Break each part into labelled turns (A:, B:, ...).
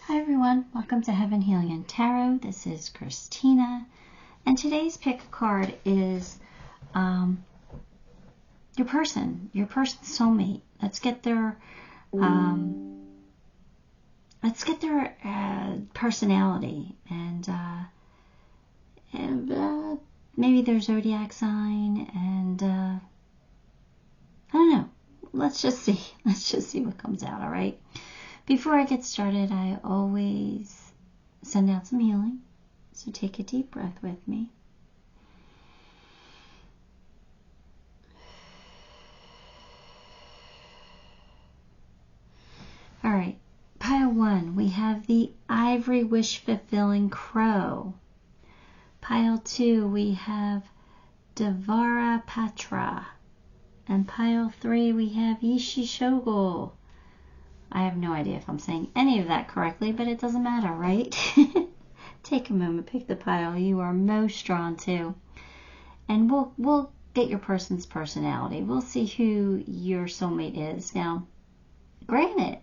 A: Hi everyone, welcome to Heaven Healing and Tarot. This is Christina, and today's pick card is your person's soulmate. Let's get their personality and maybe their zodiac sign, and I don't know. Let's just see what comes out. All right. Before I get started, I always send out some healing. So take a deep breath with me. All right, pile 1, we have the Ivory Wish-Fulfilling Crow. Pile 2, we have Dvara Patra. And pile 3, we have Yeshe Ysogyal. I have no idea if I'm saying any of that correctly, but it doesn't matter, right? Take a moment, pick the pile you are most drawn to, and we'll get your person's personality. We'll see who your soulmate is. Now, granted,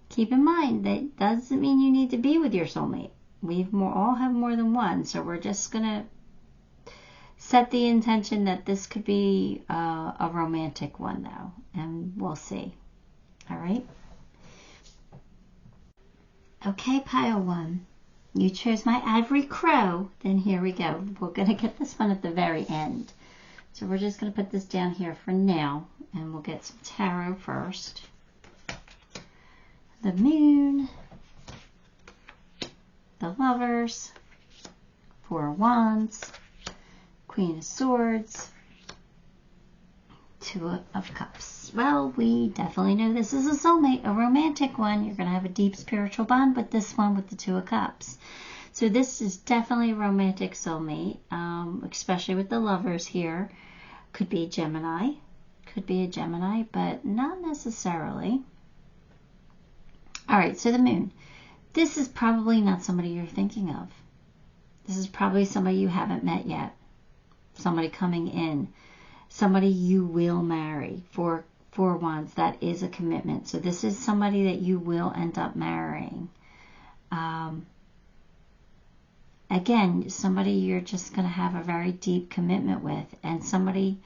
A: keep in mind that doesn't mean you need to be with your soulmate. We all have more than one, so we're just gonna set the intention that this could be a romantic one, though, and we'll see. All right. Okay, pile 1. You chose my Ivory Crow. Then here we go. We're going to get this one at the very end. So we're just going to put this down here for now. And we'll get some tarot first. The Moon. The Lovers. 4 of Wands. Queen of Swords. 2 of Cups. Well, we definitely know this is a soulmate, a romantic one. You're going to have a deep spiritual bond with this one with the 2 of Cups. So this is definitely a romantic soulmate, especially with the Lovers here. Could be Gemini. Could be a Gemini, but not necessarily. All right, so the Moon. This is probably not somebody you're thinking of. This is probably somebody you haven't met yet. Somebody coming in. Somebody you will marry. 4 Wands, that is a commitment. So this is somebody that you will end up marrying. Again, somebody you're just going to have a very deep commitment with. And somebody,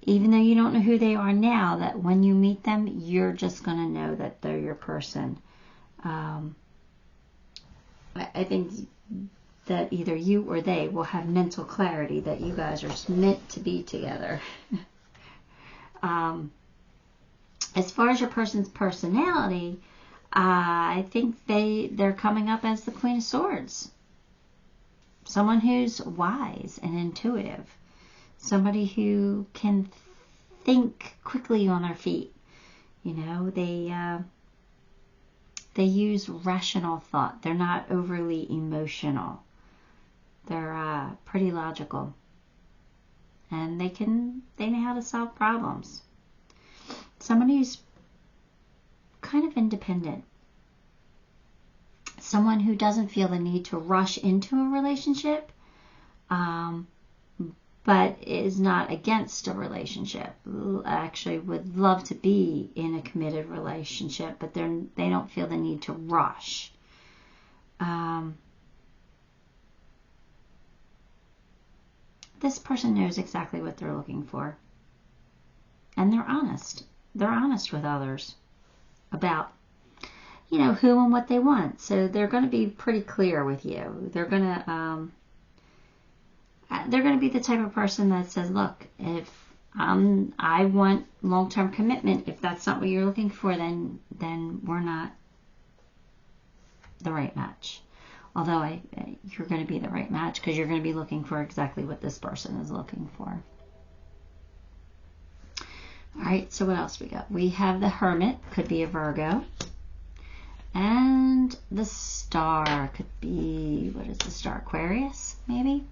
A: even though you don't know who they are now, that when you meet them, you're just going to know that they're your person. I think that either you or they will have mental clarity that you guys are meant to be together. As far as your person's personality, I think they're coming up as the Queen of Swords. Someone who's wise and intuitive. Somebody who can think quickly on their feet. You know, they use rational thought. They're not overly emotional. They're pretty logical. And they know how to solve problems. Somebody who's kind of independent. Someone who doesn't feel the need to rush into a relationship, but is not against a relationship. Actually would love to be in a committed relationship, but they don't feel the need to rush. This person knows exactly what they're looking for. And they're honest. They're honest with others about, you know, who and what they want. So they're going to be pretty clear with you. They're going to be the type of person that says, look, if I want long-term commitment, if that's not what you're looking for, then we're not the right match. Although you're going to be the right match because you're going to be looking for exactly what this person is looking for. All right, so what else we got? We have the Hermit, could be a Virgo. And the Star could be, what is the Star? Aquarius, maybe?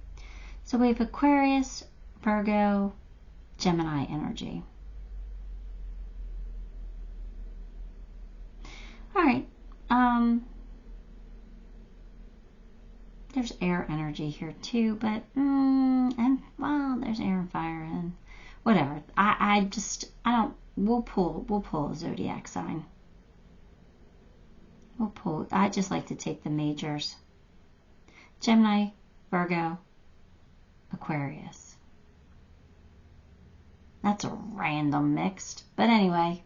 A: So we have Aquarius, Virgo, Gemini energy. All right. There's air energy here too, but there's air and fire and whatever. We'll pull a zodiac sign. We'll pull. I just like to take the majors. Gemini, Virgo, Aquarius. That's a random mixed. But anyway.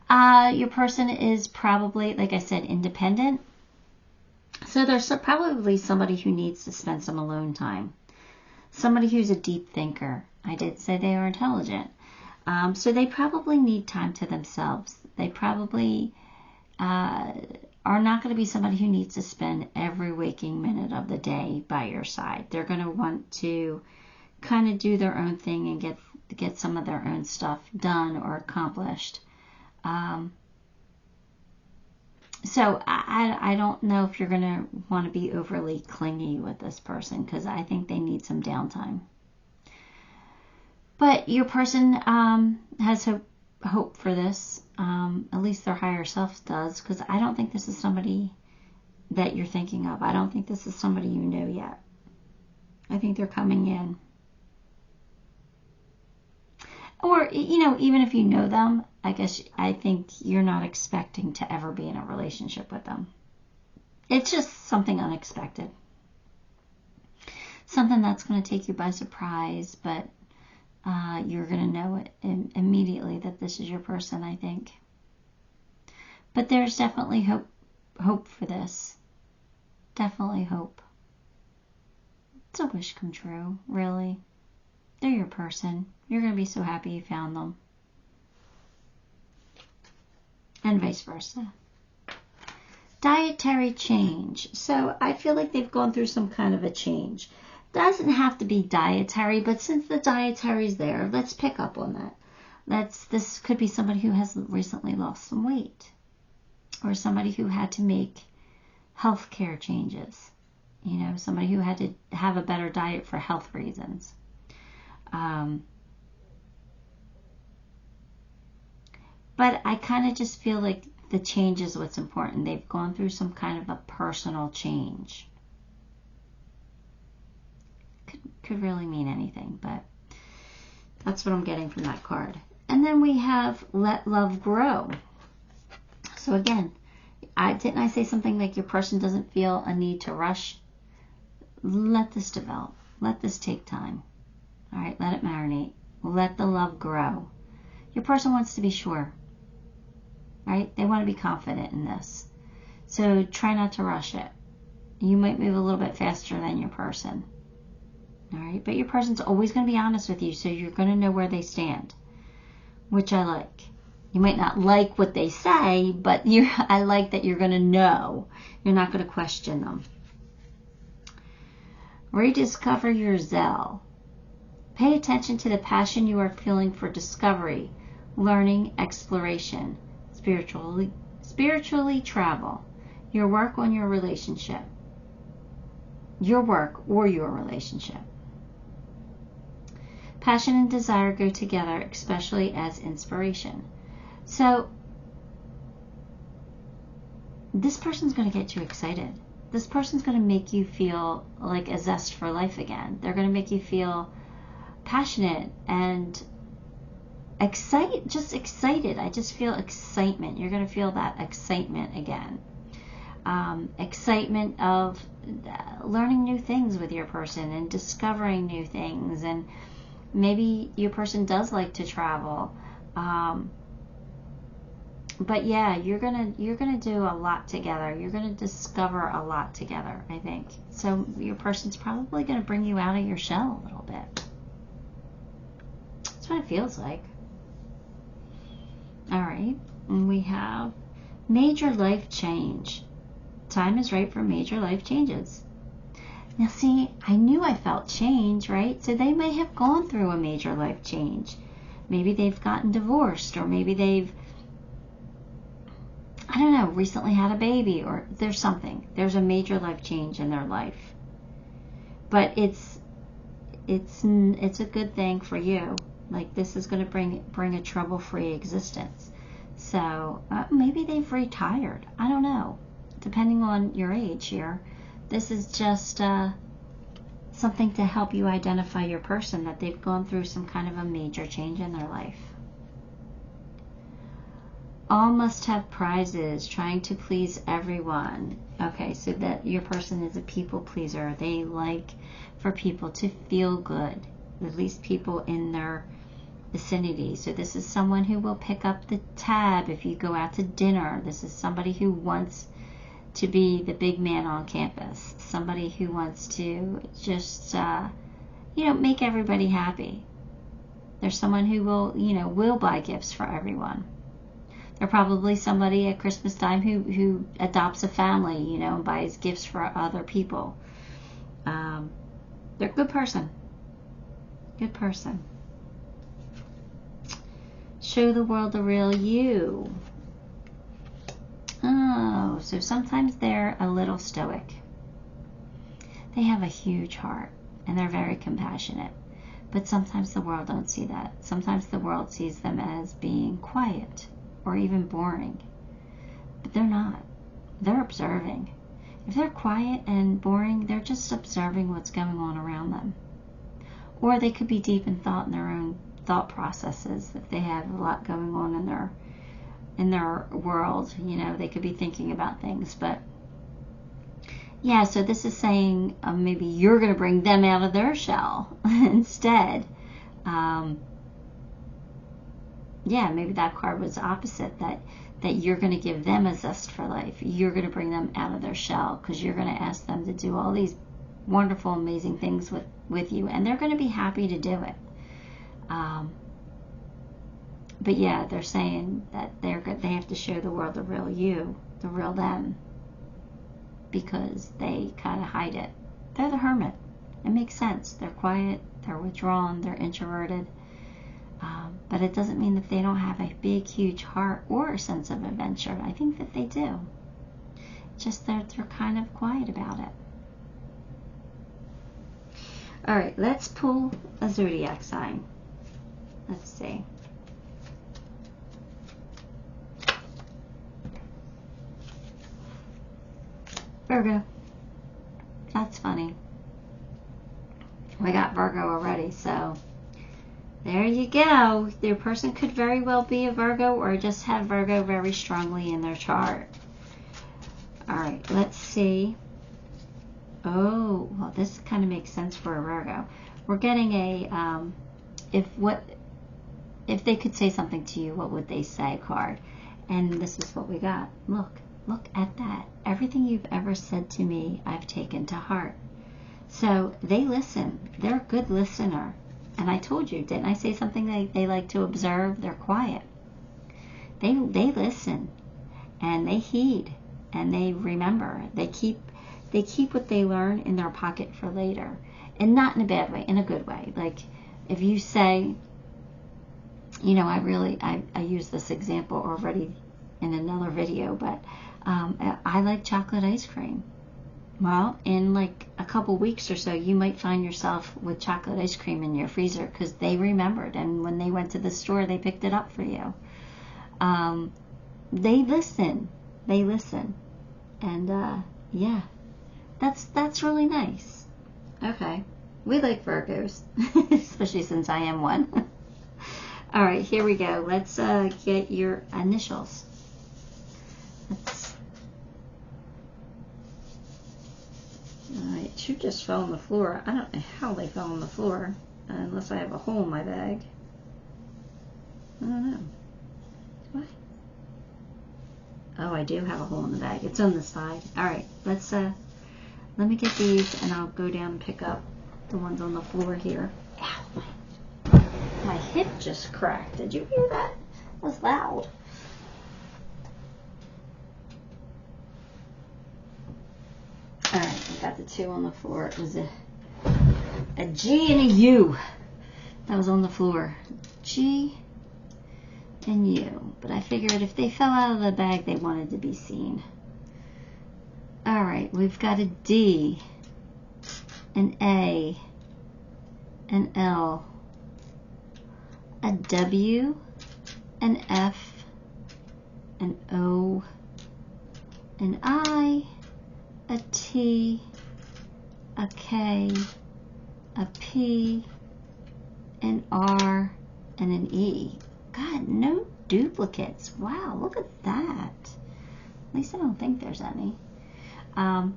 A: Your person is probably, like I said, independent. So there's probably somebody who needs to spend some alone time. Somebody who's a deep thinker. I did say they are intelligent. So they probably need time to themselves. They probably are not going to be somebody who needs to spend every waking minute of the day by your side. They're going to want to kind of do their own thing and get some of their own stuff done or accomplished. So I don't know if you're going to want to be overly clingy with this person, because I think they need some downtime. But your person has hope for this. At least their higher self does, because I don't think this is somebody that you're thinking of. I don't think this is somebody you know yet. I think they're coming in. Or, even if you know them, I think you're not expecting to ever be in a relationship with them. It's just something unexpected. Something that's going to take you by surprise, but you're going to know it immediately that this is your person, I think. But there's definitely hope for this. Definitely hope. It's a wish come true, really. They're your person. You're going to be so happy you found them. And vice versa. Dietary change. So I feel like they've gone through some kind of a change. Doesn't have to be dietary, but since the dietary is there, let's pick up on that. This could be somebody who has recently lost some weight, or somebody who had to make health care changes. Somebody who had to have a better diet for health reasons. But I kind of just feel like the change is what's important. They've gone through some kind of a personal change. Could really mean anything, but that's what I'm getting from that card. And then we have Let Love Grow. So again, didn't I say something like your person doesn't feel a need to rush? Let this develop. Let this take time. All right, let it marinate. Let the love grow. Your person wants to be sure, right? They want to be confident in this. So try not to rush it. You might move a little bit faster than your person. All right, but your person's always going to be honest with you, so you're going to know where they stand, which I like. You might not like what they say, but I like that you're going to know. You're not going to question them. Rediscover your zeal. Pay attention to the passion you are feeling for discovery, learning, exploration, spiritually travel, your work on your relationship, your work or your relationship. Passion and desire go together, especially as inspiration. So, this person's going to get you excited. This person's going to make you feel like a zest for life again. They're going to make you feel passionate and excited. I just feel excitement. You're going to feel that excitement again. Excitement of learning new things with your person and discovering new things, and maybe your person does like to travel. But yeah, you're gonna do a lot together. You're gonna discover a lot together, I think. So your person's probably gonna bring you out of your shell a little bit. That's what it feels like. All right, and we have major life change. Time is right for major life changes. Now see, I knew I felt change, right? So they may have gone through a major life change. Maybe they've gotten divorced, or maybe they've, I don't know, recently had a baby, or there's something. There's a major life change in their life. But it's a good thing for you. Like, this is going to bring a trouble-free existence. So maybe they've retired. I don't know. Depending on your age here. This is just something to help you identify your person, that they've gone through some kind of a major change in their life. all must have prizes, trying to please everyone. Okay, so that your person is a people pleaser. They like for people to feel good, at least people in their vicinity. So this is someone who will pick up the tab if you go out to dinner. This is somebody who wants to be the big man on campus. Somebody who wants to just, make everybody happy. There's someone who will buy gifts for everyone. They're probably somebody at Christmas time who adopts a family, and buys gifts for other people. They're a good person. Good person. Show the world the real you. Oh, so sometimes they're a little stoic. They have a huge heart and they're very compassionate. But sometimes the world don't see that. Sometimes the world sees them as being quiet or even boring. But they're not. They're observing. If they're quiet and boring, they're just observing what's going on around them. Or they could be deep in thought in their own thought processes. If they have a lot going on in their world, they could be thinking about things. But yeah, so this is saying maybe you're going to bring them out of their shell instead. Maybe that card was opposite, that you're going to give them a zest for life. You're going to bring them out of their shell because you're going to ask them to do all these wonderful, amazing things with you, and they're going to be happy to do it. But yeah, they're saying that they have to show the world the real you, the real them, because they kind of hide it. They're the hermit. It makes sense. They're quiet, they're withdrawn, they're introverted. But it doesn't mean that they don't have a big, huge heart or a sense of adventure. I think that they do. Just they're kind of quiet about it. All right, let's pull a zodiac sign. Let's see. Virgo. That's funny. We got Virgo already, so there you go. Your person could very well be a Virgo or just have Virgo very strongly in their chart. All right, let's see. Oh, well, this kind of makes sense for a Virgo. We're getting a if they could say something to you, what would they say card. And this is what we got. Look at that. Everything you've ever said to me, I've taken to heart. So they listen. They're a good listener. And I told you, didn't I say something like they like to observe? They're quiet. They listen and they heed and they remember. They keep what they learn in their pocket for later. And not in a bad way, in a good way. Like if you say, I used this example already in another video, but I like chocolate ice cream. Well, in like a couple weeks or so, you might find yourself with chocolate ice cream in your freezer because they remembered, and when they went to the store, they picked it up for you. They listen, and yeah, that's really nice. Okay, we like Virgos, especially since I am one. All right, here we go. Let's get your initials. Alright, two just fell on the floor. I don't know how they fell on the floor, unless I have a hole in my bag. I don't know. What? Oh, I do have a hole in the bag. It's on the side. Alright, let me get these and I'll go down and pick up the ones on the floor here. Ow, my hip just cracked. Did you hear that? That was loud. Alright, I got the two on the floor. It was a G and a U that was on the floor. G and U. But I figured if they fell out of the bag, they wanted to be seen. Alright, we've got a D, an A, an L, a W, an F, an O, an I, a T, a K, a P, an R, and an E. God, no duplicates. Wow, look at that. At least I don't think there's any. All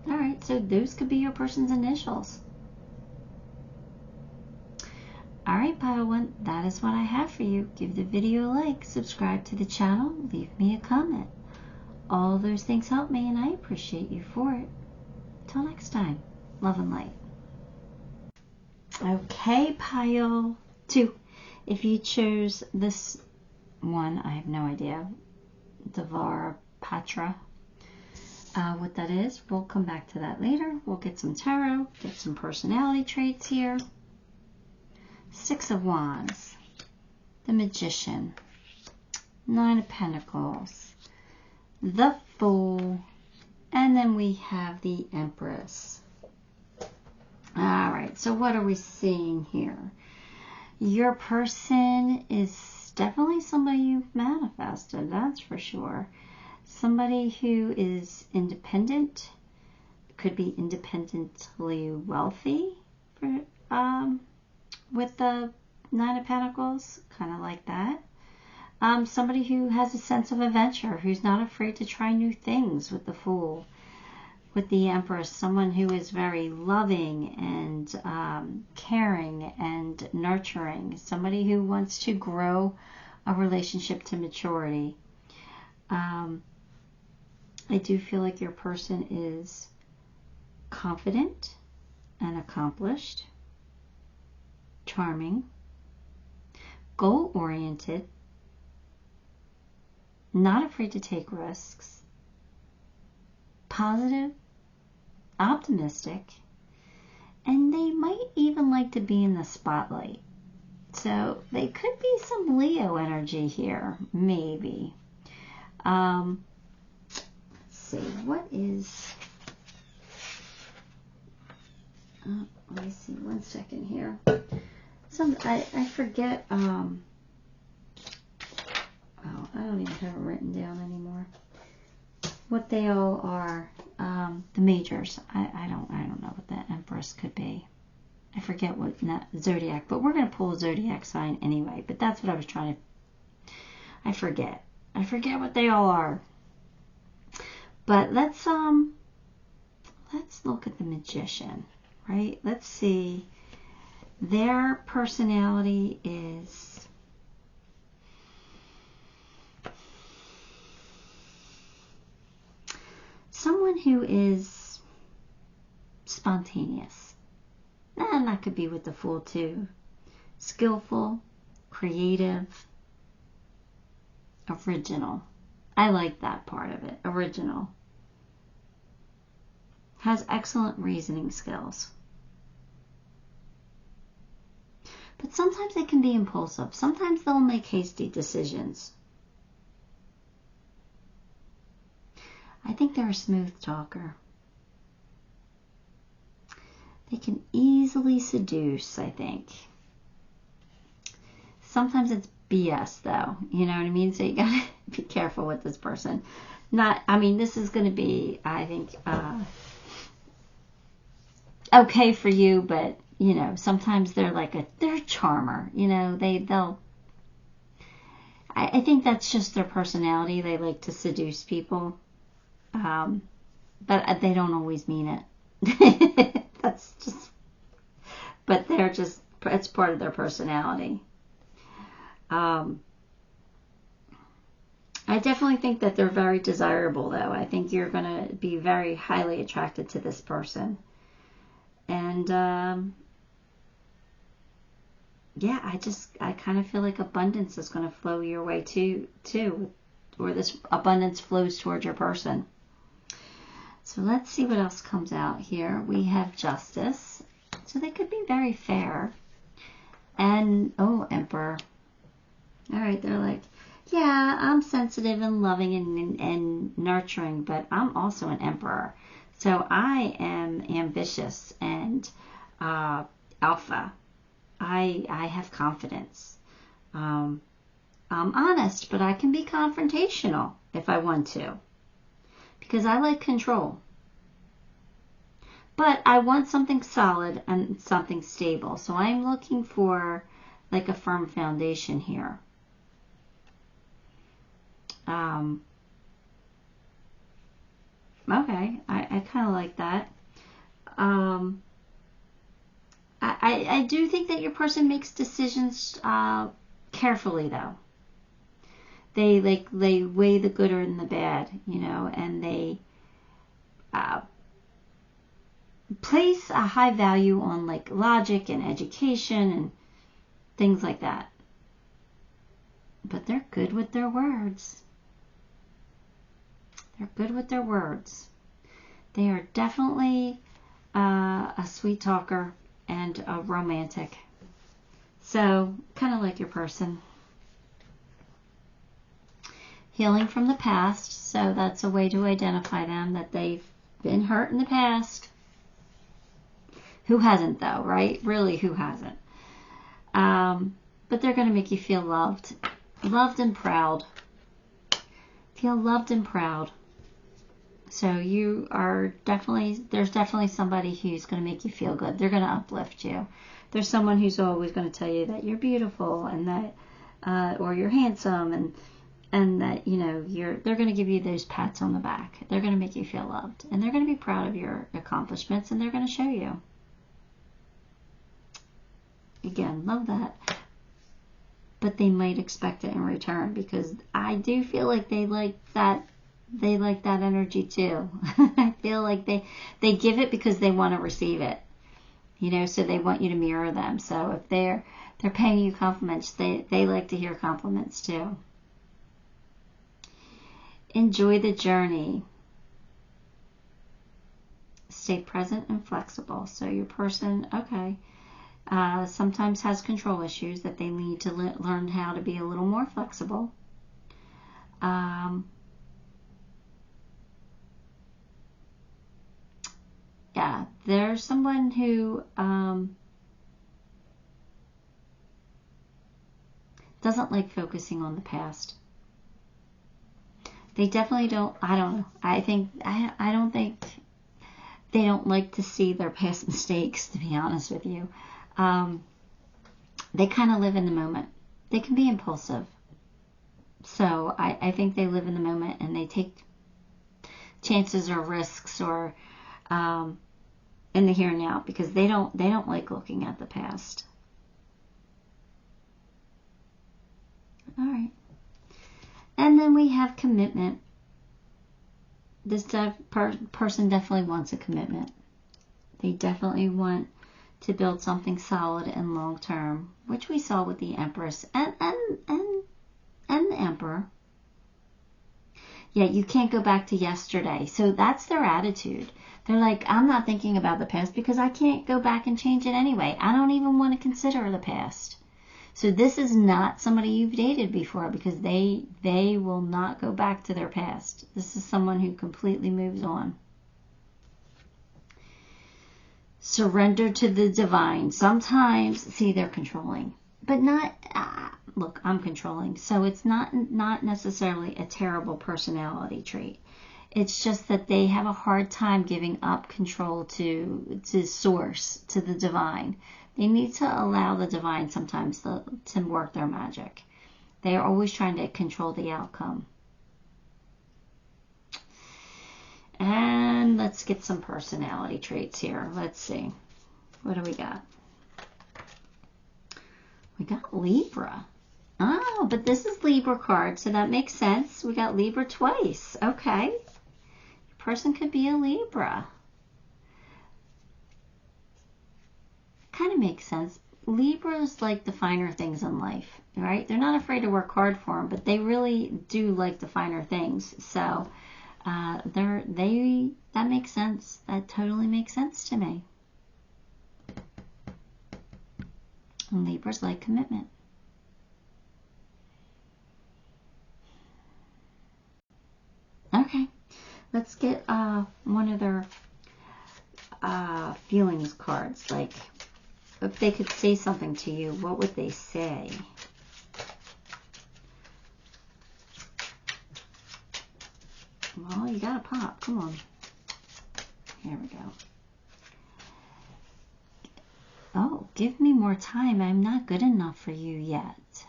A: right, so those could be your person's initials. All right, pile one, that is what I have for you. Give the video a like, subscribe to the channel, leave me a comment. All those things help me, and I appreciate you for it. Till next time, love and light. Okay, pile two. If you chose this one, I have no idea. Dvara Patra. What that is, we'll come back to that later. We'll get some tarot, get some personality traits here. Six of Wands, the Magician, Nine of Pentacles, the Fool, and then we have the Empress. All right, so what are we seeing here? Your person is definitely somebody you've manifested, that's for sure. Somebody who is independent, could be independently wealthy, with the Nine of Pentacles, kind of like that. Somebody who has a sense of adventure, who's not afraid to try new things with the Fool. With the Empress, someone who is very loving and caring and nurturing. Somebody who wants to grow a relationship to maturity. I do feel like your person is confident and accomplished, charming, goal-oriented, not afraid to take risks, positive, optimistic, and they might even like to be in the spotlight. So they could be some Leo energy here, maybe. Let's see, what is... let me see, 1 second here. I forget, oh, I don't even have it written down anymore. What they all are, the majors. I don't know what that Empress could be. I forget what, not zodiac, but we're going to pull a zodiac sign anyway, but that's what I was trying to, I forget what they all are. But let's look at the Magician, right? Let's see. Their personality is someone who is spontaneous. And that could be with the Fool too. Skillful, creative, original. I like that part of it. Original. Has excellent reasoning skills. But sometimes they can be impulsive. Sometimes they'll make hasty decisions. I think they're a smooth talker. They can easily seduce, I think. Sometimes it's BS though, you know what I mean? So you gotta be careful with this person. This is gonna be, I think, okay for you, but you know, sometimes they're they're a charmer, you know, I think that's just their personality. They like to seduce people. But they don't always mean it. That's just, but it's part of their personality. I definitely think that they're very desirable though. I think you're going to be very highly attracted to this person. And, yeah, I kind of feel like abundance is going to flow your way too, or this abundance flows towards your person. So let's see what else comes out here. We have Justice. So they could be very fair. And, oh, Emperor. All right, they're like, yeah, I'm sensitive and loving and nurturing, but I'm also an Emperor. So I am ambitious and alpha. I have confidence. I'm honest, but I can be confrontational if I want to. Because I like control. But I want something solid and something stable. So I'm looking for like a firm foundation here. Okay, I kind of like that. I do think that your person makes decisions carefully, though. They weigh the good and the bad, you know, and they place a high value on like logic and education and things like that. But they're good with their words. They're good with their words. They are definitely a sweet talker and a romantic. So, kind of like your person. Healing from the past. So that's a way to identify them, that they've been hurt in the past. Who hasn't, though, right? Really, who hasn't? But they're going to make you feel loved. Loved and proud. Feel loved and proud. So you are definitely, there's definitely somebody who's going to make you feel good. They're going to uplift you. There's someone who's always going to tell you that you're beautiful and that, or you're handsome, and that, you know, they're going to give you those pats on the back. They're going to make you feel loved, and they're going to be proud of your accomplishments, and they're going to show you. Again, love that. But they might expect it in return, because I do feel like they like that. They like that energy too. I feel like they give it because they want to receive it. You know, so they want you to mirror them. So if they're paying you compliments, they like to hear compliments too. Enjoy the journey. Stay present and flexible. So your person, okay, sometimes has control issues that they need to learn how to be a little more flexible. Yeah, there's someone who doesn't like focusing on the past. They definitely don't. I don't know. I don't think they don't like to see their past mistakes, to be honest with you. They kind of live in the moment. They can be impulsive. So I think they live in the moment, and they take chances or risks or in the here and now, because they don't like looking at the past. All right. And then we have commitment. This person definitely wants a commitment. They definitely want to build something solid and long term, which we saw with the Empress and the Emperor. Yeah, you can't go back to yesterday. So that's their attitude. They're like, I'm not thinking about the past because I can't go back and change it anyway. I don't even want to consider the past. So this is not somebody you've dated before, because they will not go back to their past. This is someone who completely moves on. Surrender to the divine. Sometimes, see, they're controlling, but not, look, I'm controlling. So it's not necessarily a terrible personality trait. It's just that they have a hard time giving up control to source, to the divine. They need to allow the divine sometimes to work their magic. They are always trying to control the outcome. And let's get some personality traits here. Let's see. What do we got? We got Libra. Oh, but this is Libra card, so that makes sense. We got Libra twice. Okay. Your person could be a Libra. Kind of makes sense. Libras like the finer things in life, right? They're not afraid to work hard for them, but they really do like the finer things. So that makes sense. That totally makes sense to me. And Libras like commitment. Okay, let's get one of their feelings cards. Like, if they could say something to you, what would they say? Well, you gotta pop. Come on. Here we go. Oh, give me more time. I'm not good enough for you yet.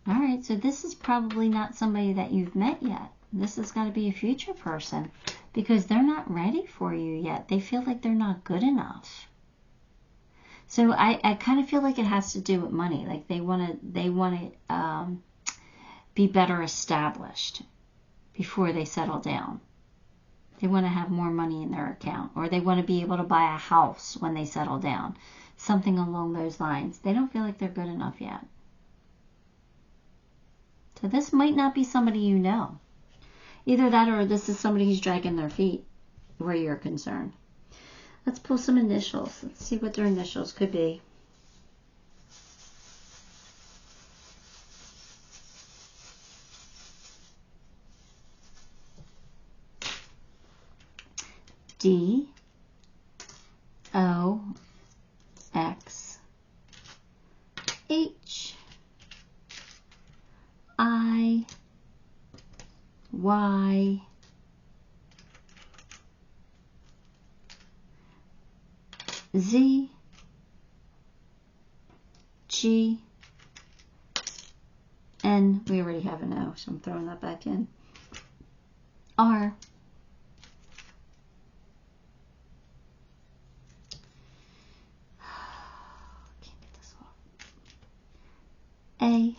A: All right. right, so this is probably not somebody that you've met yet. This has got to be a future person because they're not ready for you yet. They feel like they're not good enough. So I kind of feel like it has to do with money. Like they want to be better established before they settle down. They want to have more money in their account, or they want to be able to buy a house when they settle down. Something along those lines. They don't feel like they're good enough yet. So this might not be somebody you know. Either that or this is somebody who's dragging their feet where you're concerned. Let's pull some initials. Let's see what their initials could be. D, O, X, H, I, Y, Z, G, N. We already have an O, so I'm throwing that back in. R, A,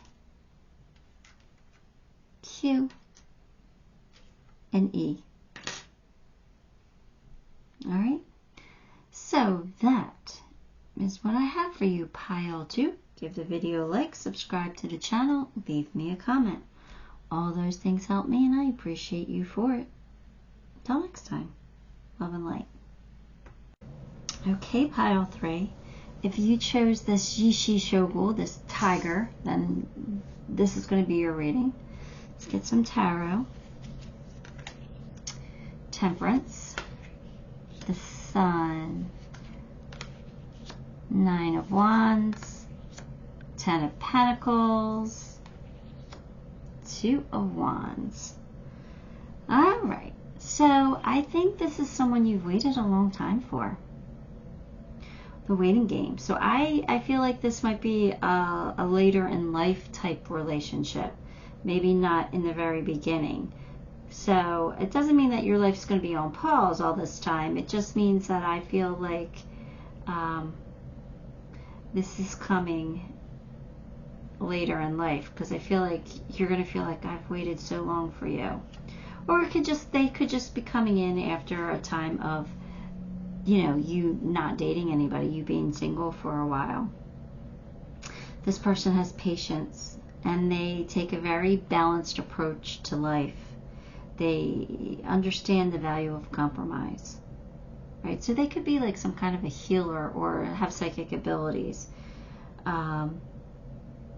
A: Q, and E. All right. So that is what I have for you, pile 2. Give the video a like, subscribe to the channel, leave me a comment. All those things help me and I appreciate you for it. Till next time, love and light. Okay, pile 3. If you chose this Yeshe Ysogyal, this tiger, then this is going to be your reading. Let's get some tarot. Temperance, the Sun, 9 of Wands, 10 of Pentacles, 2 of Wands. All right, so I think this is someone you've waited a long time for. The waiting game. So I feel like this might be a later in life type relationship. Maybe not in the very beginning. So it doesn't mean that your life's going to be on pause all this time. It just means that I feel like this is coming later in life, because I feel like you're going to feel like I've waited so long for you. Or it could just, they could just be coming in after a time of, you know, you not dating anybody, you being single for a while. This person has patience and they take a very balanced approach to life. They understand the value of compromise, right? So they could be like some kind of a healer or have psychic abilities,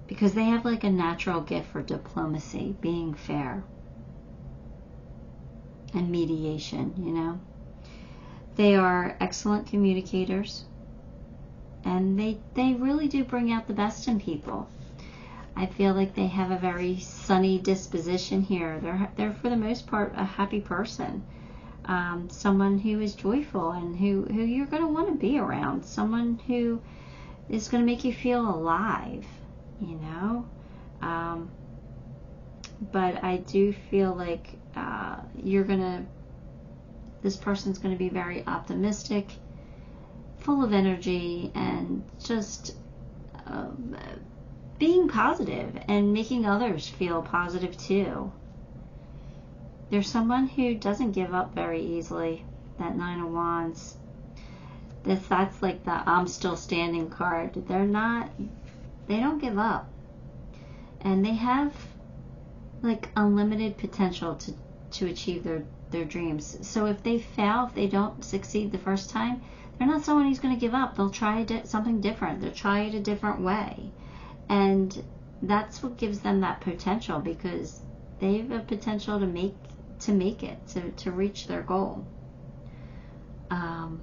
A: because they have like a natural gift for diplomacy, being fair, and mediation, you know. They are excellent communicators, and they really do bring out the best in people. I feel like they have a very sunny disposition here. They're for the most part a happy person, someone who is joyful and who you're going to want to be around, someone who is going to make you feel alive, you know. But I do feel like this person's going to be very optimistic, full of energy, and just being positive and making others feel positive too. There's someone who doesn't give up very easily, that 9 of Wands. That's like the I'm still standing card. They don't give up. And they have like unlimited potential to achieve their dreams. So if they fail, if they don't succeed the first time, they're not someone who's going to give up. They'll try something different. They'll try it a different way. And that's what gives them that potential, because they have a potential to make it, to reach their goal. And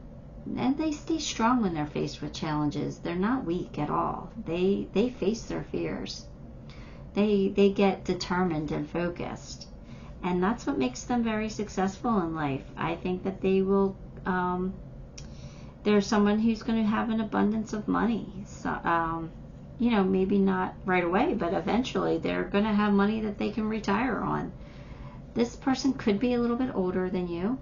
A: they stay strong when they're faced with challenges. They're not weak at all. They face their fears. They get determined and focused. And that's what makes them very successful in life. I think that they will, they're someone who's going to have an abundance of money. So, you know, maybe not right away, but eventually they're going to have money that they can retire on. This person could be a little bit older than you,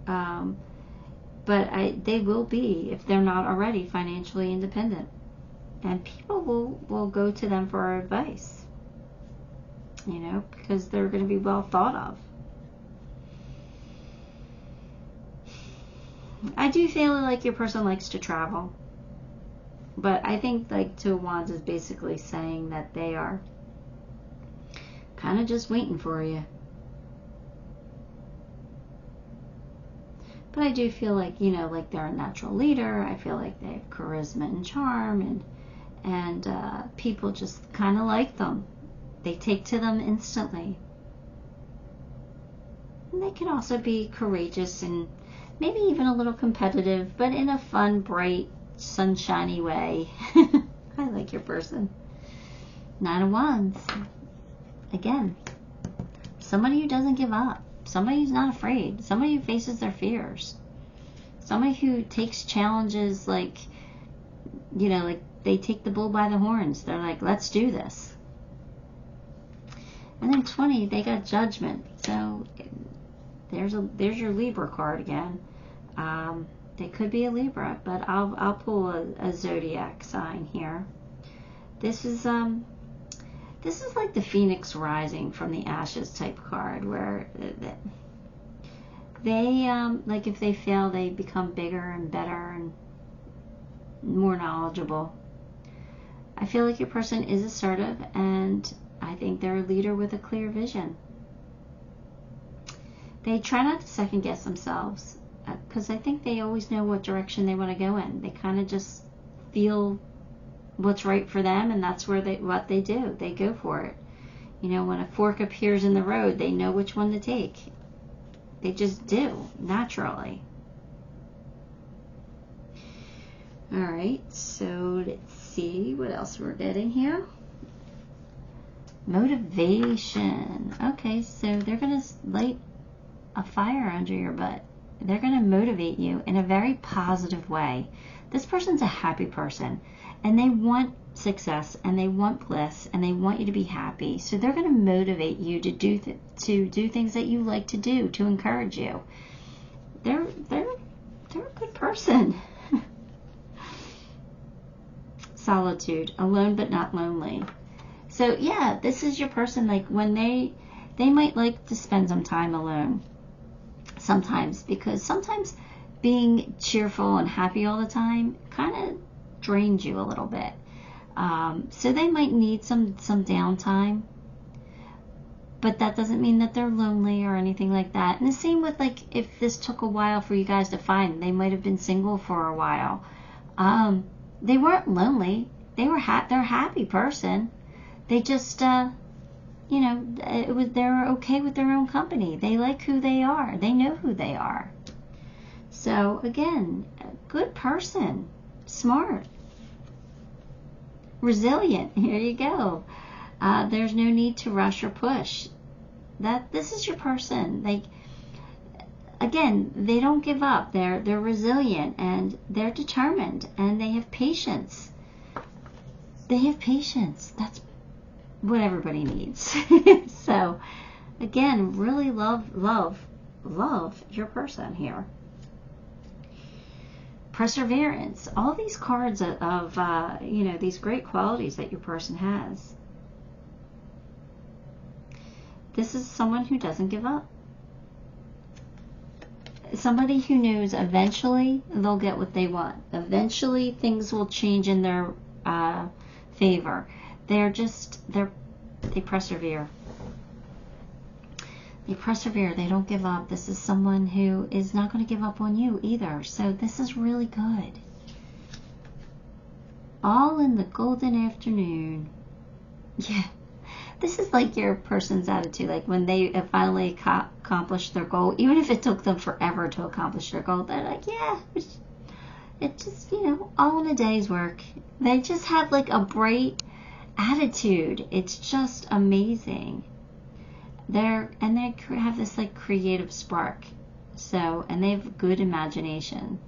A: but they will be, if they're not already, financially independent. And people will go to them for advice, you know, because they're going to be well thought of. I do feel like your person likes to travel, but I think like Two of Wands is basically saying that they are kind of just waiting for you. But I do feel like, you know, like they're a natural leader. I feel like they have charisma and charm, and people just kind of like them. They take to them instantly. And they can also be courageous and maybe even a little competitive, but in a fun, bright, sunshiny way. I like your person. Nine of Wands. Again, somebody who doesn't give up. Somebody who's not afraid. Somebody who faces their fears. Somebody who takes challenges like, you know, like they take the bull by the horns. They're like, let's do this. And then 20, they got Judgment. So there's your Libra card again. They could be a Libra, but I'll pull a zodiac sign here. This is like the Phoenix rising from the ashes type card, where they like if they fail, they become bigger and better and more knowledgeable. I feel like your person is assertive, and I think they're a leader with a clear vision. They try not to second guess themselves, because I think they always know what direction they want to go in. They kind of just feel what's right for them, and that's what they do. They go for it. You know, when a fork appears in the road, they know which one to take. They just do, naturally. Alright, so let's see what else we're getting here. Motivation. Okay, so they're going to light a fire under your butt. They're going to motivate you in a very positive way. This person's a happy person, and they want success, and they want bliss, and they want you to be happy. So they're going to motivate you to do things that you like to do, to encourage you. They're a good person. Solitude, alone but not lonely. So yeah, this is your person. Like when they might like to spend some time alone. Sometimes, because sometimes being cheerful and happy all the time kind of drains you a little bit. So they might need some downtime, but that doesn't mean that they're lonely or anything like that. And the same with, like, if this took a while for you guys to find, they might have been single for a while. They weren't lonely. They're a happy person. They just, you know, they're okay with their own company. They like who they are. They know who they are. So again, a good person, smart, resilient. Here you go. There's no need to rush or push. This is your person. Like, again, they don't give up. They're resilient, and they're determined, and they have patience. They have patience. That's what everybody needs. So again, really love your person here. Perseverance. All these cards of you know, these great qualities that your person has. This is someone who doesn't give up. Somebody who knows eventually they'll get what they want. Eventually things will change in their favor. They persevere. They persevere. They don't give up. This is someone who is not going to give up on you either. So this is really good. All in the golden afternoon. Yeah. This is like your person's attitude. Like when they finally accomplish their goal, even if it took them forever to accomplish their goal, they're like, yeah, it just, you know, all in a day's work. They just have like a bright attitude. It's just amazing. They have this like creative spark. So, and they have good imagination.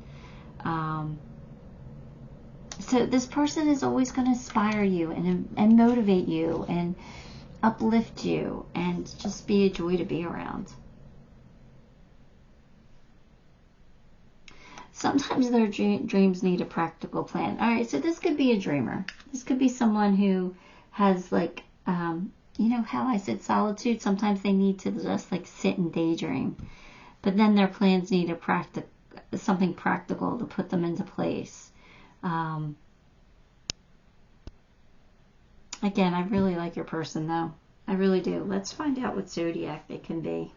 A: So this person is always going to inspire you and motivate you and uplift you and just be a joy to be around. Sometimes their dreams need a practical plan. All right, so this could be a dreamer. This could be someone who has like, you know how I said solitude? Sometimes they need to just like sit and daydream. But then their plans need something practical to put them into place. Again, I really like your person though. I really do. Let's find out what zodiac they can be.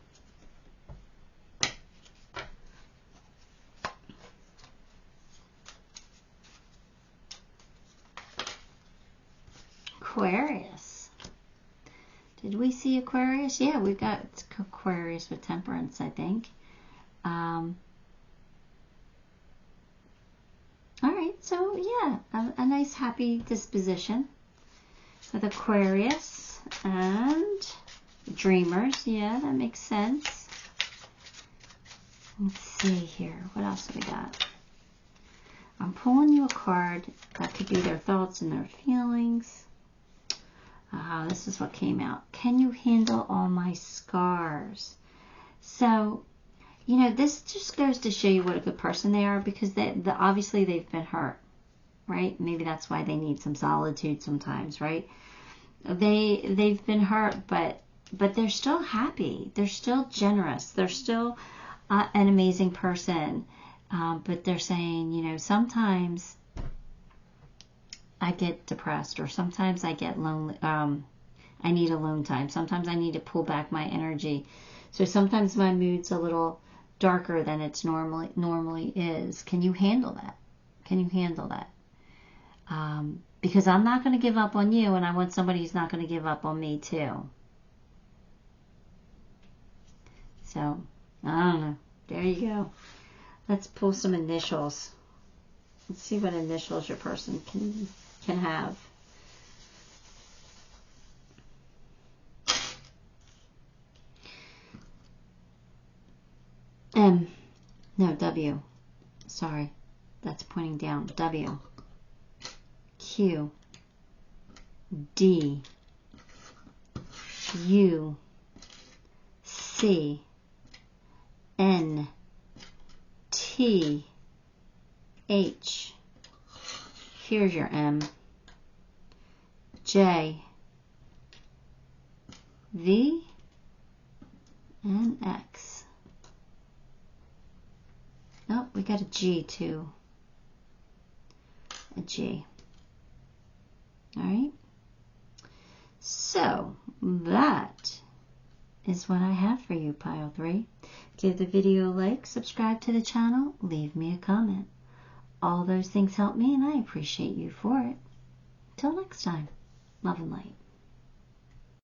A: Aquarius. Did we see Aquarius? Yeah, we've got Aquarius with temperance, I think. All right, so yeah, a nice happy disposition with Aquarius and dreamers. Yeah, that makes sense. Let's see here. What else do we got? I'm pulling you a card that could be their thoughts and their feelings. This is what came out. Can you handle all my scars? So, you know, this just goes to show you what a good person they are, because obviously they've been hurt, right? Maybe that's why they need some solitude sometimes, right? They've been hurt, but they're still happy. They're still generous. They're still an amazing person. But they're saying, you know, sometimes I get depressed, or sometimes I get lonely. I need alone time. Sometimes I need to pull back my energy. So sometimes my mood's a little darker than it's normally is. Can you handle that? Can you handle that? Because I'm not going to give up on you, and I want somebody who's not going to give up on me too. So, I don't know. There you go. Let's pull some initials. Let's see what initials your person can have. M. No, W. Sorry. That's pointing down. W. Q. D. U. C. N. T. H. Here's your M. J. V. And X. Oh, we got a G too. A G. All right. So that is what I have for you, Pile 3. Give the video a like, subscribe to the channel, leave me a comment. All those things help me, and I appreciate you for it. Till next time, love and light.